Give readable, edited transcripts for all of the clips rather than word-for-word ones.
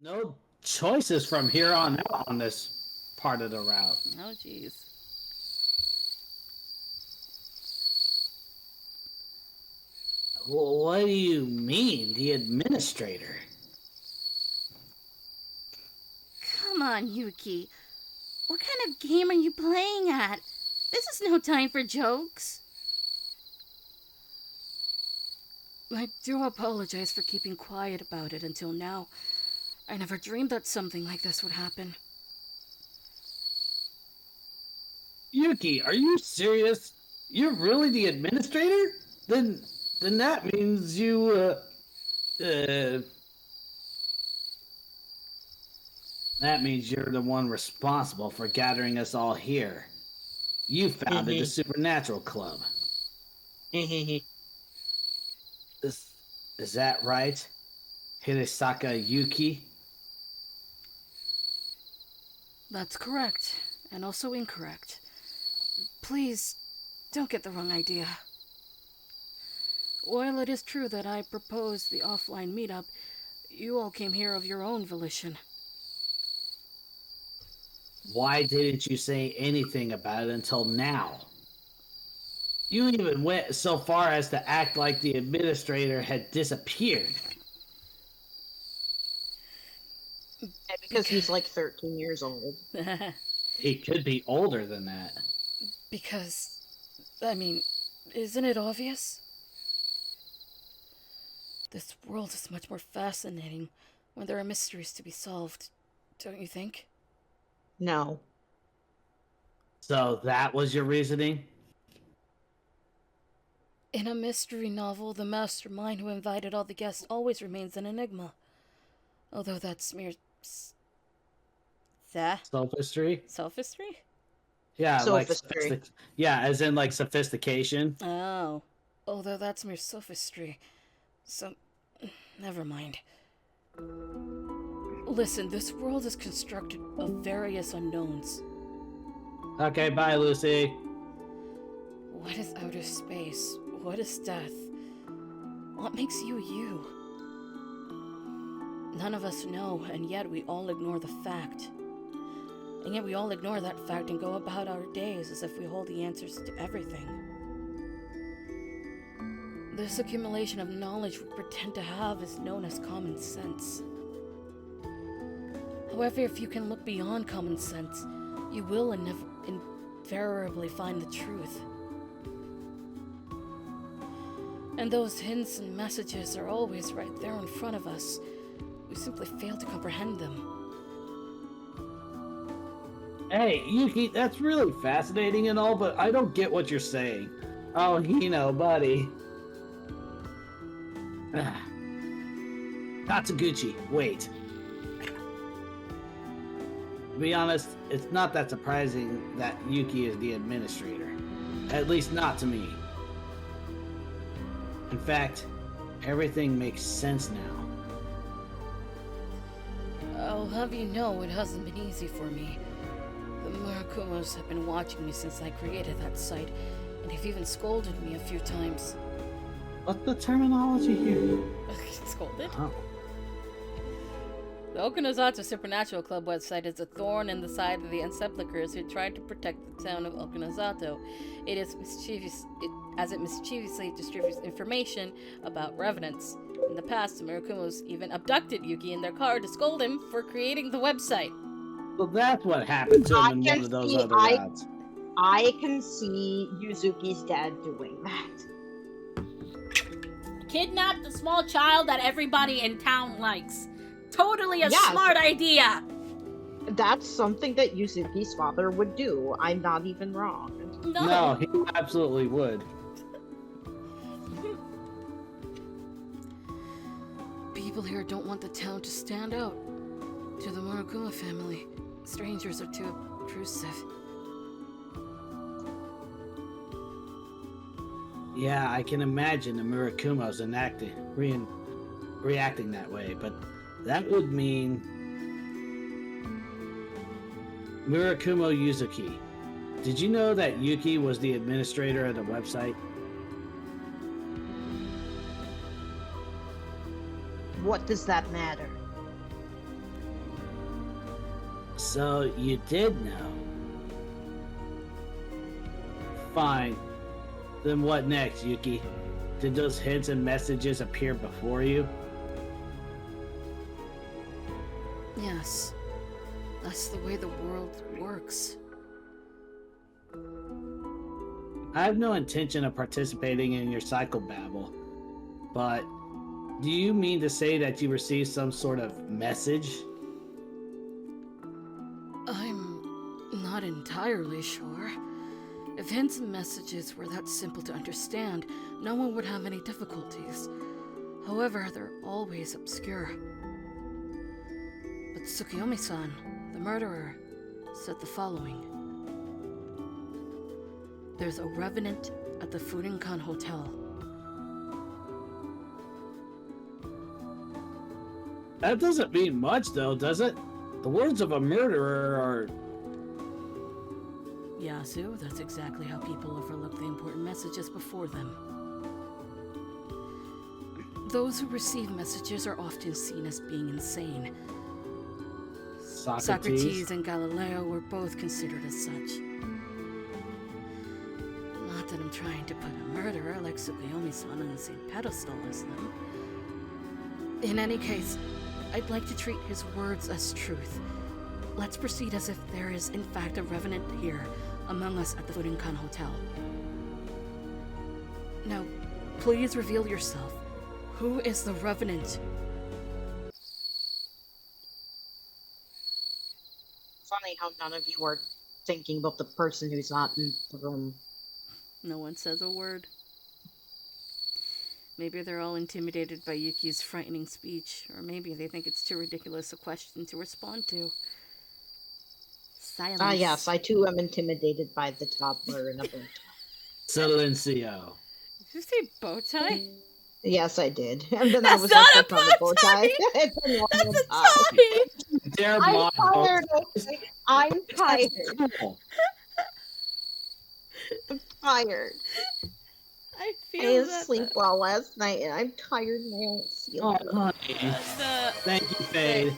No choices from here on out on this part of the route. Oh, jeez. Well, what do you mean, the administrator? Come on, Yuki. What kind of game are you playing at? This is no time for jokes. I do apologize for keeping quiet about it until now. I never dreamed that something like this would happen. Yuki, are you serious? You're really the administrator? Then that means uh, that means you're the one responsible for gathering us all here. You founded the Supernatural Club. Is, is that right? Hirisaka Yuki? That's correct, and also incorrect. Please, don't get the wrong idea. While it is true that I proposed the offline meetup, you all came here of your own volition. Why didn't you say anything about it until now? You even went so far as to act like the administrator had disappeared. Because he's like 13 years old. He could be older than that. Because, isn't it obvious? This world is much more fascinating when there are mysteries to be solved, don't you think? No. So that was your reasoning? In a mystery novel, the mastermind who invited all the guests always remains an enigma. Although that's mere... Sophistry? Sophistry? Yeah, Sophistry. like yeah, as in like sophistication. Oh. Although that's mere sophistry. So, never mind. Listen, this world is constructed of various unknowns. Okay, bye, Lucy. What is outer space? What is death? What makes you you? None of us know, and yet we all ignore the fact. And yet we all ignore that fact and go about our days as if we hold the answers to everything. This accumulation of knowledge we pretend to have is known as common sense. However, if you can look beyond common sense, you will invariably find the truth. And those hints and messages are always right there in front of us. We simply fail to comprehend them. Hey, Yuki, that's really fascinating and all, but I don't get what you're saying. Oh, buddy. Katsuguchi, wait. To be honest, it's not that surprising that Yuki is the administrator. At least not to me. In fact, everything makes sense now. I'll have you know it hasn't been easy for me. The Murakumos have been watching me since I created that site, and have even scolded me a few times. What's the terminology here? Scolded? Oh. The Okinazawa Supernatural Club website is a thorn in the side of the unsepulchres who tried to protect the town of Okinazato. It mischievously distributes information about revenants. In the past, the Murakumos even abducted Yuki in their car to scold him for creating the website. Well, that's what happened to him in one of those other routes. I can see Yuzuki's dad doing that. Kidnapped a small child that everybody in town likes. Totally a smart idea! That's something that Yuzuki's father would do. I'm not even wrong. No, he absolutely would. People here don't want the town to stand out. To the Murakuma family, strangers are too obtrusive. Yeah, I can imagine the Murakumos reacting that way, but that would mean Murakumo Yuzuki. Did you know that Yuki was the administrator of the website? What does that matter? So you did know. Fine. Then what next, Yuki? Did those hints and messages appear before you? Yes. That's the way the world works. I have no intention of participating in your psychobabble, but do you mean to say that you received some sort of message? I'm not entirely sure. If hints and messages were that simple to understand, no one would have any difficulties. However, they're always obscure. But Tsukiyomi-san, the murderer, said the following. There's a revenant at the Furinkan Hotel. That doesn't mean much, though, does it? The words of a murderer are... Yasu, that's exactly how people overlook the important messages before them. Those who receive messages are often seen as being insane. Socrates and Galileo were both considered as such. Not that I'm trying to put a murderer like Tsukuyomi-san on the same pedestal as them. In any case, I'd like to treat his words as truth. Let's proceed as if there is in fact a revenant here among us at the Furinkan Hotel. Now, please reveal yourself. Who is the revenant? Funny how none of you are thinking about the person who's not in the room. No one says a word. Maybe they're all intimidated by Yuki's frightening speech, or maybe they think it's too ridiculous a question to respond to. Silence. Ah, yes, I too am intimidated by the toddler in a bow tie. Silencio. Did you say bow tie? Yes, I did. And then That's I was not like, a that's not a bow tie. tie! It's a normal That's a tie. tie! Dare I'm mock tired. Okay? I'm tired. Cool. I'm tired. I I feel didn't that. sleep well last night, and I'm tired and I don't feel Oh, honey. Thank you, Fade.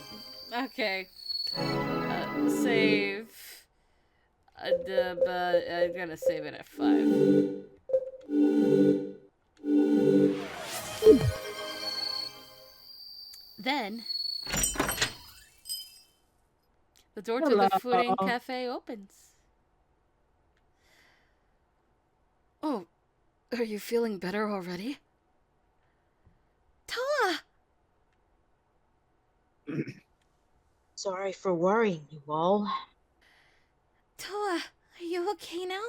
Okay. Save. But I'm gonna save it at 5. Then, the door to the Fooding Cafe opens. Oh, are you feeling better already? Toa! Sorry for worrying you all. Toa, are you okay now?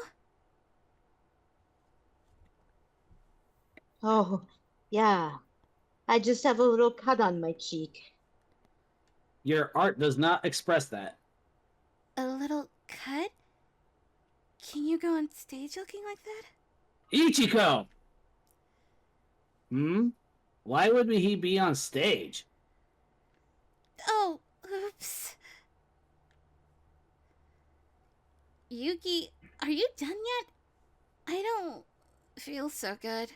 Oh, yeah. I just have a little cut on my cheek. Your art does not express that. A little cut? Can you go on stage looking like that? Ichiko! Why would he be on stage? Oh, oops. Yuki, are you done yet? I don't feel so good,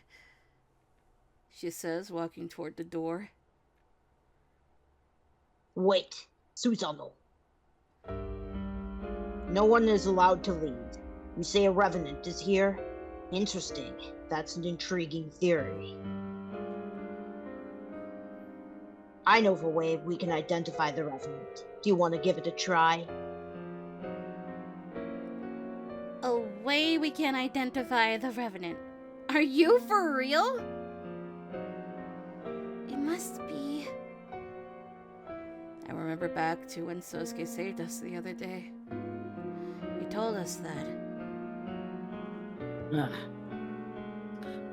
she says, walking toward the door. Wait, Susano. No one is allowed to leave. You say a revenant is here? Interesting. That's an intriguing theory. I know of a way we can identify the revenant. Do you want to give it a try? A way we can identify the revenant. Are you for real? It must be. I remember back to when Sosuke saved us the other day. He told us that.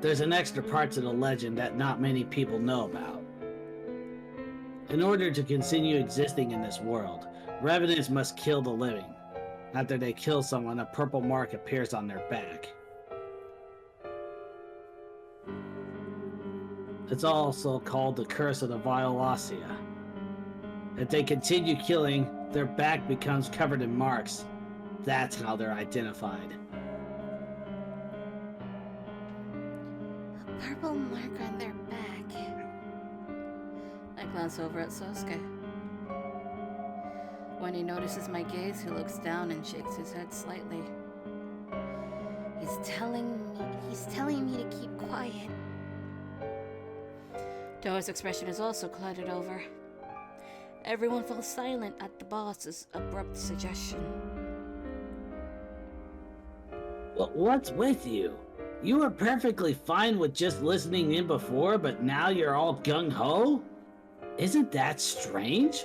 There's an extra part to the legend that not many people know about. In order to continue existing in this world, revenants must kill the living. After they kill someone, a purple mark appears on their back. It's also called the Curse of the Violacia. If they continue killing, their back becomes covered in marks. That's how they're identified. A purple mark on their back. I glance over at Sosuke. When he notices my gaze, he looks down and shakes his head slightly. He's telling me to keep quiet. Toa's expression is also clouded over. Everyone falls silent at the boss's abrupt suggestion. Well, what's with you? You were perfectly fine with just listening in before, but now you're all gung-ho? Isn't that strange?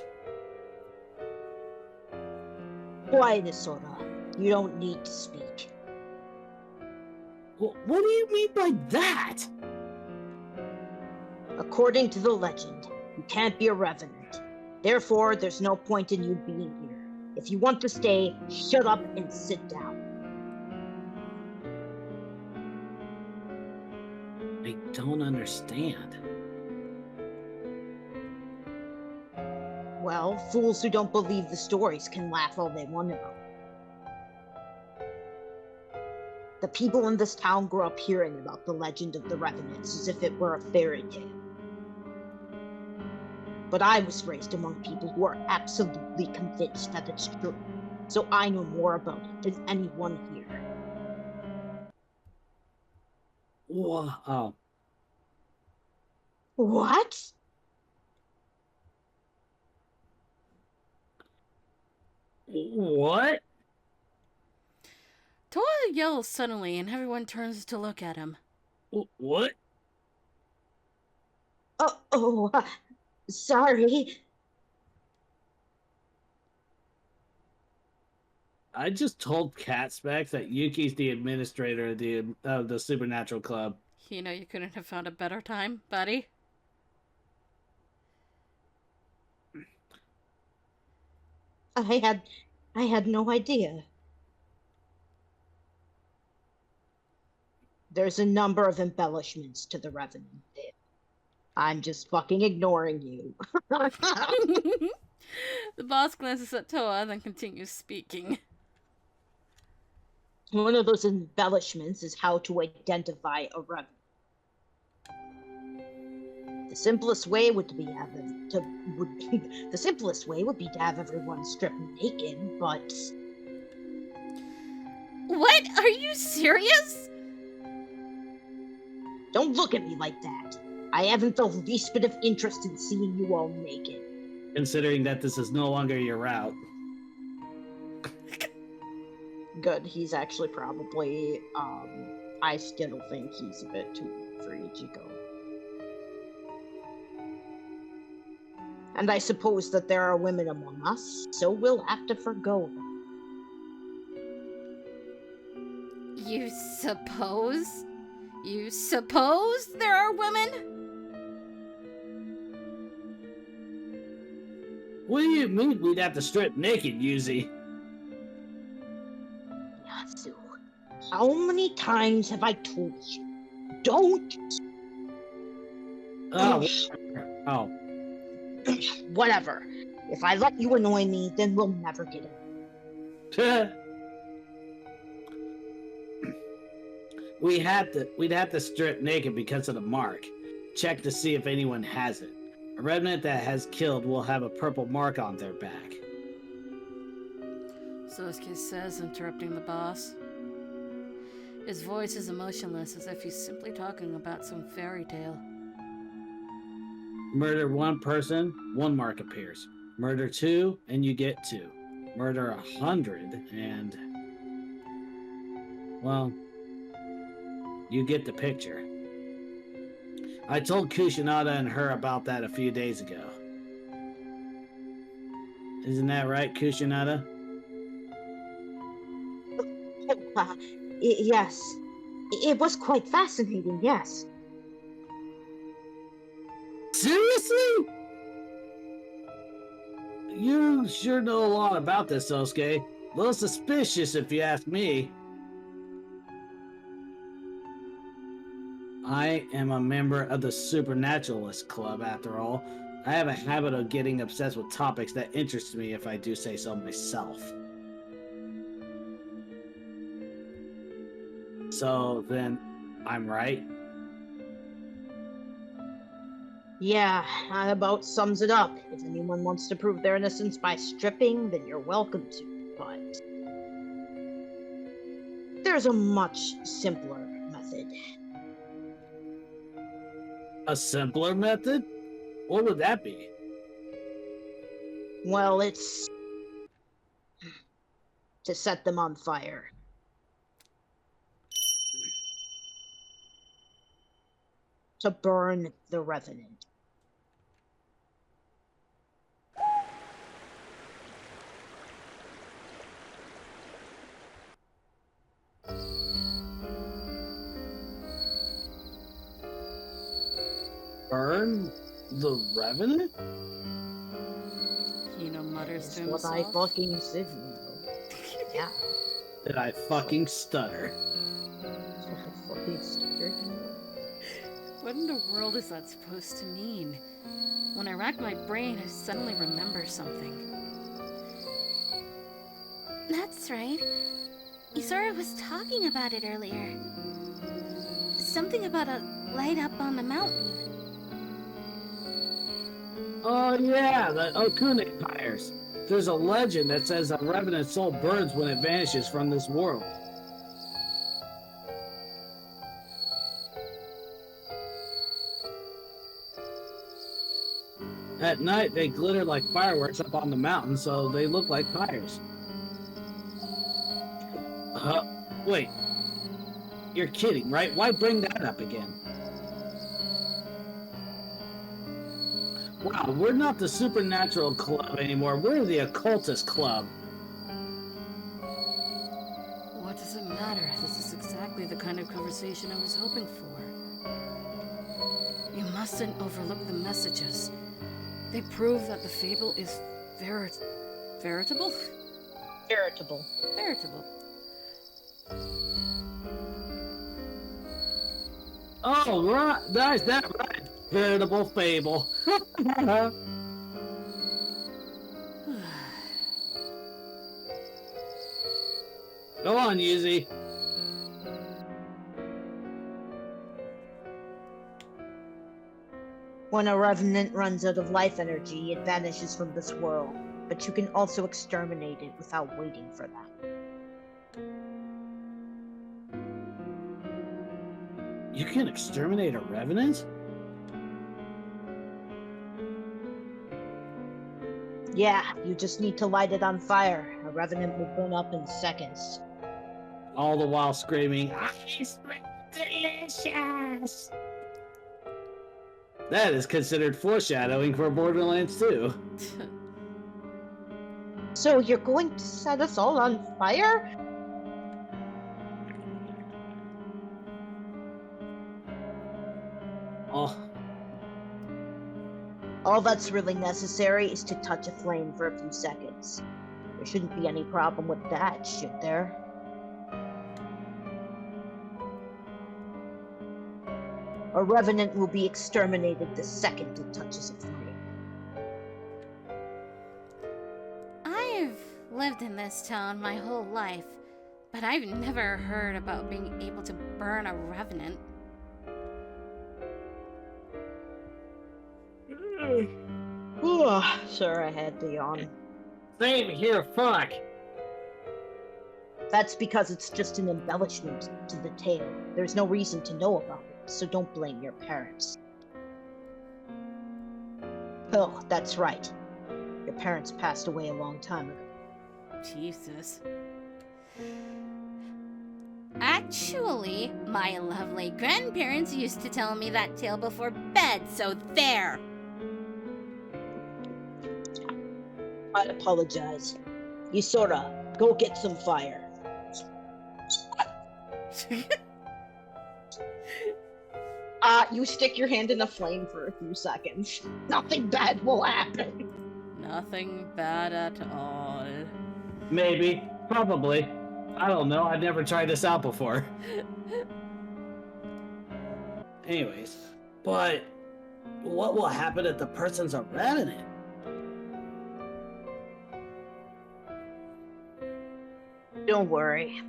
Quiet, Isora. You don't need to speak. What do you mean by that? According to the legend, you can't be a revenant. Therefore, there's no point in you being here. If you want to stay, shut up and sit down. I don't understand. Well, fools who don't believe the stories can laugh all they want about. The people in this town grew up hearing about the legend of the Revenants as if it were a fairy tale. But I was raised among people who are absolutely convinced that it's true, so I know more about it than anyone here. Whoa. What? What? Toa yells suddenly, and everyone turns to look at him. What? Sorry. I just told Cat Specs that Yuki's the administrator of the Supernatural Club. You know you couldn't have found a better time, buddy? I had no idea. There's a number of embellishments to the Revenant tale. I'm just fucking ignoring you. The boss glances at Toa, then continues speaking. One of those embellishments is how to identify a Revenant. The simplest way would be to have everyone stripped naked, but What? Are you serious? don't look at me like that. I haven't the least bit of interest in seeing you all naked. Considering that this is no longer your route. Good, he's actually probably, I still think he's a bit too for Ichigo. And I suppose that there are women among us, so we'll have to forgo them. You suppose? You suppose there are women? What do you mean we'd have to strip naked, Yuzi? Natsu, how many times have I told you? Don't! Oh. Whatever. If I let you annoy me, then we'll never get it. We'd have to strip naked because of the mark. Check to see if anyone has it. A revenant that has killed will have a purple mark on their back. Sosuke says, interrupting the boss. His voice is emotionless, as if he's simply talking about some fairy tale. Murder one person, one mark appears. Murder two, and you get two. Murder 100, and... well... you get the picture. I told Kushinada and her about that a few days ago. Isn't that right, Kushinada? Yes. It was quite fascinating, yes. Seriously? You sure know a lot about this, Sosuke. A little suspicious if you ask me. I am a member of the Supernaturalist Club, after all. I have a habit of getting obsessed with topics that interest me, if I do say so myself. So then, I'm right? Yeah, that about sums it up. If anyone wants to prove their innocence by stripping, then you're welcome to. But there's a much simpler method. A simpler method? What would that be? Well, it's to set them on fire. To burn the Revenant. Burn the Revenant? Kino mutters That's to what I himself. fucking said. Yeah. Did I fucking stutter? Fucking stutter. What in the world is that supposed to mean? When I rack my brain, I suddenly remember something. That's right. Isora was talking about it earlier. Something about a light up on the mountain. Oh yeah, the Okune pyres. There's a legend that says a Revenant soul burns when it vanishes from this world. At night, they glitter like fireworks up on the mountain, so they look like pyres. Wait. You're kidding, right? Why bring that up again? Wow, we're not the Supernatural Club anymore. We're the Occultist Club. What does it matter? This is exactly the kind of conversation I was hoping for. You mustn't overlook the messages. They prove that the fable is veritable? Veritable. Veritable. Oh, right. Nice, that right. Veritable fable. Go on, Yuzi. When a Revenant runs out of life energy, it vanishes from this world. But you can also exterminate it without waiting for that. You can exterminate a Revenant? Yeah, you just need to light it on fire. A Revenant will burn up in seconds. All the while screaming, "I smell delicious!" That is considered foreshadowing for Borderlands 2. So you're going to set us all on fire? Oh, All that's really necessary is to touch a flame for a few seconds. There shouldn't be any problem with that, should there? A Revenant will be exterminated the second it touches a flame. I've lived in this town my whole life, but I've never heard about being able to burn a revenant. Sir, I had to yawn. same here, fuck. That's because it's just an embellishment to the tale. There's no reason to know about it, so don't blame your parents. Oh, that's right. Your parents passed away a long time ago. Jesus. Actually, my lovely grandparents used to tell me that tale before bed, so there! I apologize. Isora, go get some fire. You stick your hand in the flame for a few seconds. Nothing bad will happen. Nothing bad at all. Maybe. Probably. I don't know. I've never tried this out before. Anyways. But what will happen if the person's a Revenant? Don't worry.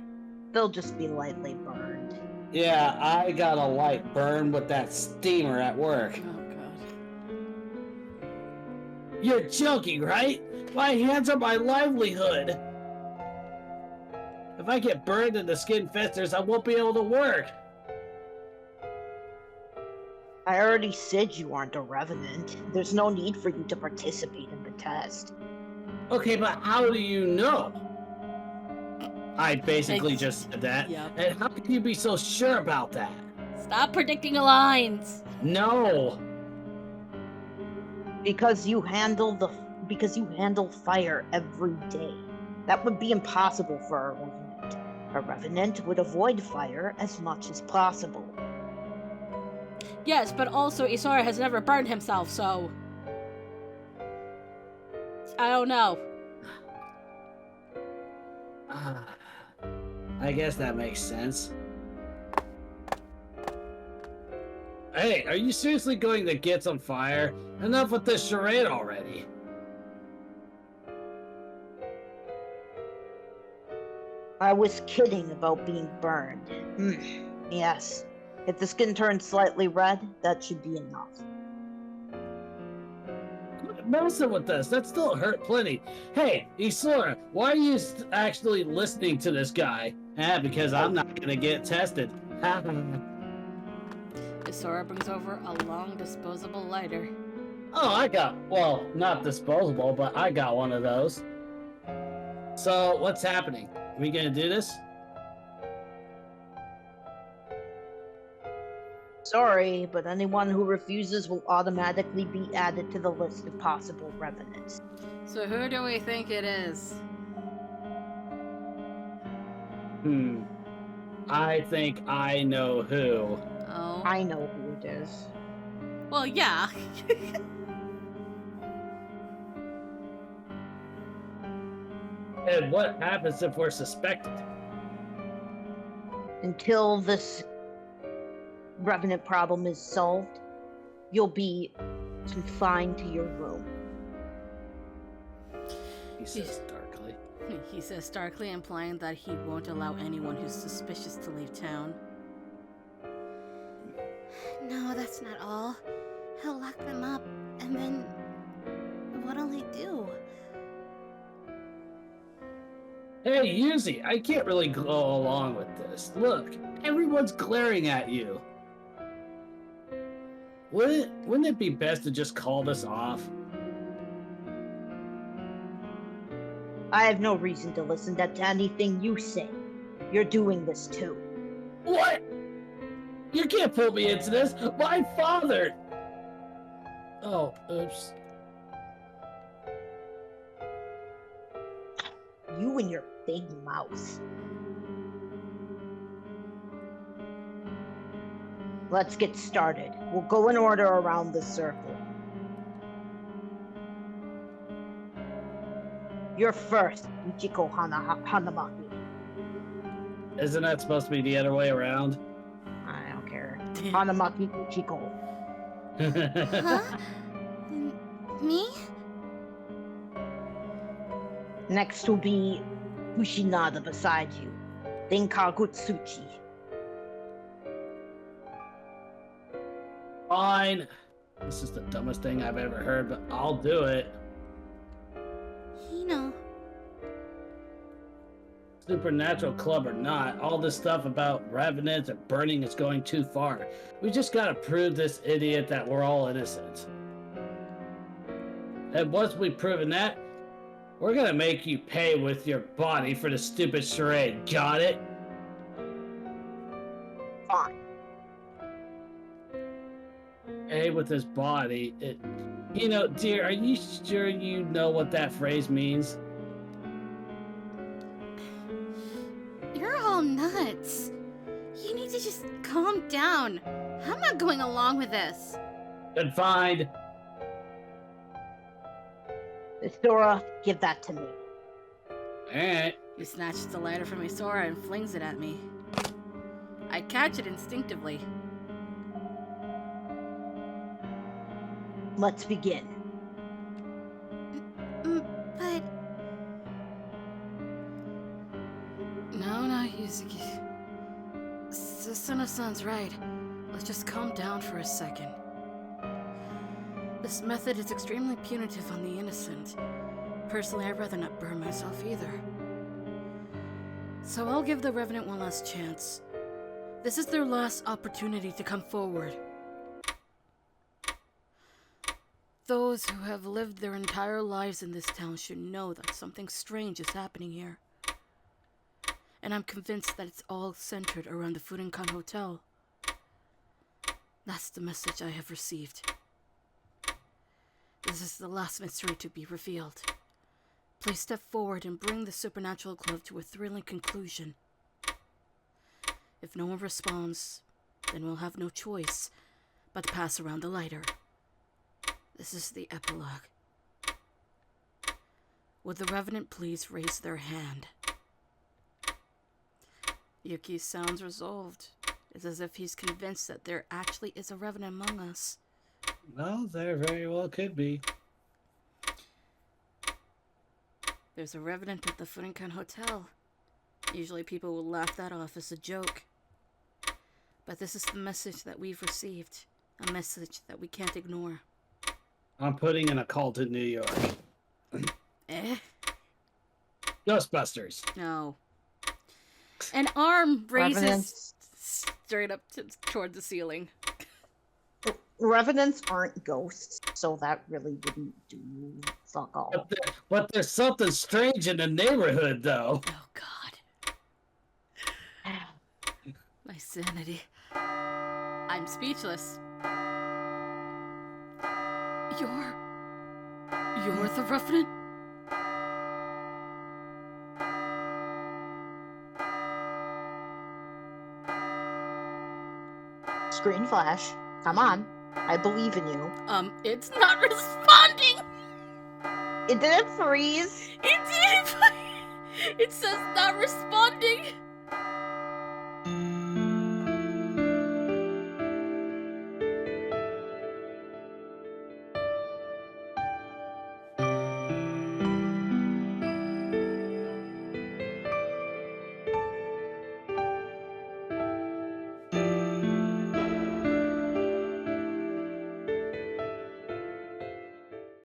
They'll just be lightly burned. Yeah, I got a light burn with that steamer at work. Oh god. You're joking, right? My hands are my livelihood. If I get burned and the skin festers, I won't be able to work. I already said you aren't a revenant. There's no need for you to participate in the test. Okay, but how do you know? I basically just said that. Yep. And how can you be so sure about that? Stop predicting lines. No. Because you handle fire every day. That would be impossible for a revenant. A revenant would avoid fire as much as possible. Yes, but also Isora has never burned himself, so I don't know. I guess that makes sense. Hey, are you seriously going to get some fire? Enough with this charade already. I was kidding about being burned. Yes. If the skin turns slightly red, that should be enough. Quit messing with us. That still hurt plenty. Hey, Isora, why are you actually listening to this guy? Because I'm not gonna get tested. Isora brings over a long disposable lighter. Oh, well, not disposable, but I got one of those. So, what's happening? Are we gonna do this? Sorry, but anyone who refuses will automatically be added to the list of possible revenants. So who do we think it is? I think I know who. Oh. I know who it is. Well, yeah. And what happens if we're suspected? Until this revenant problem is solved, you'll be confined to your room. He says darkly. He says darkly, implying that he won't allow anyone who's suspicious to leave town. No, that's not all. He'll lock them up, and then what'll he do? Hey, Yuzi, I can't really go along with this. Look, everyone's glaring at you. Wouldn't it be best to just call this off? I have no reason to listen to anything you say. You're doing this too. What? You can't pull me into this. My father! Oh, oops. You and your big mouth. Let's get started. We'll go in order around the circle. You're first, Ichiko Hanamaki. Isn't that supposed to be the other way around? I don't care. Hanamaki Ichiko. Huh? Me? Next will be Kushinada beside you. Then Kagutsuchi. Fine. This is the dumbest thing I've ever heard, but I'll do it. Hino. Supernatural club or not, all this stuff about revenants and burning is going too far. We just gotta prove this idiot that we're all innocent. And once we've proven that, we're gonna make you pay with your body for the stupid charade. Got it? Fine. Pay with his body. Dear, are you sure you know what that phrase means? You're all nuts. You need to just calm down. I'm not going along with this. Good find. Isora, give that to me. Alright. He snatches the lighter from Isora and flings it at me. I catch it instinctively. Let's begin. But No, Yuzuki. Susuno-san's right. Let's just calm down for a second. This method is extremely punitive on the innocent. Personally, I'd rather not burn myself either. So I'll give the Revenant one last chance. This is their last opportunity to come forward. Those who have lived their entire lives in this town should know that something strange is happening here. And I'm convinced that it's all centered around the Furinkan Hotel. That's the message I have received. This is the last mystery to be revealed. Please step forward and bring the supernatural glove to a thrilling conclusion. If no one responds, then we'll have no choice but to pass around the lighter. This is the epilogue. Would the Revenant please raise their hand? Yuki sounds resolved. It's as if he's convinced that there actually is a Revenant among us. Well, there very well could be. There's a Revenant at the Furinkan Hotel. Usually people will laugh that off as a joke. But this is the message that we've received. A message that we can't ignore. I'm putting in a call to New York. Ghostbusters. No. An arm raises Revenants. straight up toward the ceiling. Revenants aren't ghosts, so that really wouldn't do fuck all. But there's something strange in the neighborhood, though. Oh, God. My sanity. I'm speechless. You're the Revenant? Screen flash. Come on. I believe in you. It's not responding! It didn't freeze. It did! It says not responding!